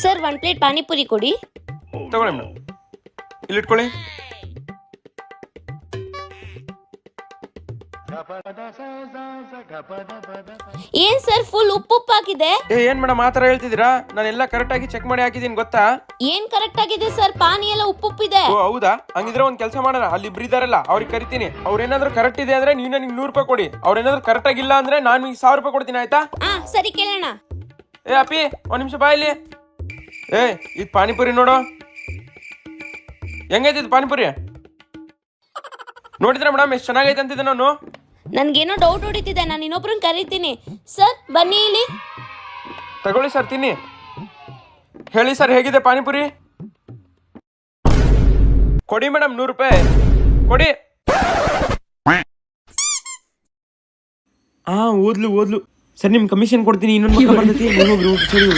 Sir 1 plate panipuri ಕೊಡಿ. ತಗೊಳ್ಳಿ madam, ಇಲ್ಲಿಟ್ಕೊಳ್ಳಿ. ಏನ್ ಸರ್ ಫುಲ್ ಉಪ್ಪು ಹಾಕಿದೆ? ಏನ್ ಮೇಡಮ್ ಆ ತರ ಹೇಳ್ತಿದ್ದೀರಾ? ನಾನೆಲ್ಲ ಕರೆಕ್ಟ್ ಆಗಿ ಚೆಕ್ ಮಾಡಿ ಹಾಕಿದೀನಿ ಗೊತ್ತಾ? ಏನ್ ಕರೆಕ್ಟ್ ಆಗಿದೆ ಸರ್? ಪಾನಿ ಎಲ್ಲ ಉಪ್ಪುಪ್ಪಿದೆ. ಓ ಹೌದಾ? ಹಂಗಿದ್ರೆ ಒಂದ್ ಕೆಲಸ ಮಾಡೋಣ, ಅಲ್ಲಿ ಇಬ್ರು ಇದಾರಲ್ಲ ಅವ್ರಿಗೆ ಕರಿತೀನಿ. ಅವ್ರೇನಾದ್ರೂ ಕರೆಕ್ಟ್ ಇದೆ ಅಂದ್ರೆ ನೀವು ನನಗೆ 100 ರೂಪಾಯಿ ಕೊಡಿ. ಅವ್ರೇನಾದ್ರೂ ಕರೆಕ್ಟ್ ಆಗಿಲ್ಲ ಅಂದ್ರೆ ನಾನು ನಿಮಗೆ 1000 ರೂಪಾಯಿ ಕೊಡ್ತೀನಿ, ಆಯ್ತಾ? ಸರಿ ಕೇಳೋಣ. ಅಪ್ಪಿ ಒಂದ್ ನಿಮಿಷ ಬಾ ಇಲ್ಲಿ. ಇದು ಪಾನಿಪುರಿ ನೋಡು, ಹೆಂಗೈತಿ ಇದು ಪಾನಿಪುರಿ? ನೋಡಿದ್ರೆ ಮೇಡಮ್ ಎಷ್ಟು ಚೆನ್ನಾಗೈತೆ ಅಂತಿದ್ದೆ ನಾನು. ನನ್ಗೇನೋ ಡೌಟ್ ಹೊಡಿತಿದೆ, ನಾನು ಇನ್ನೊಬ್ರನ್ನ ಕರಿತೀನಿ. ಸರ್ ಬನ್ನಿ ಇಲ್ಲಿ. ತಗೊಳ್ಳಿ ಸರ್, ತಿನ್ನಿ. ಹೇಳಿ ಸರ್, ಹೇಗಿದೆ ಪಾನಿಪುರಿ? ಕೊಡಿ ಮೇಡಮ್ 100 ರೂಪಾಯಿ ಕೊಡಿ. ಓದ್ಲು ಸರ್, ನಿಮ್ ಕಮಿಷನ್ ಕೊಡ್ತೀನಿ. ಇನ್ನೊಂದು ಬರ್ತೈತಿ, ಹೋಗ್ರಿ ಸರಿ.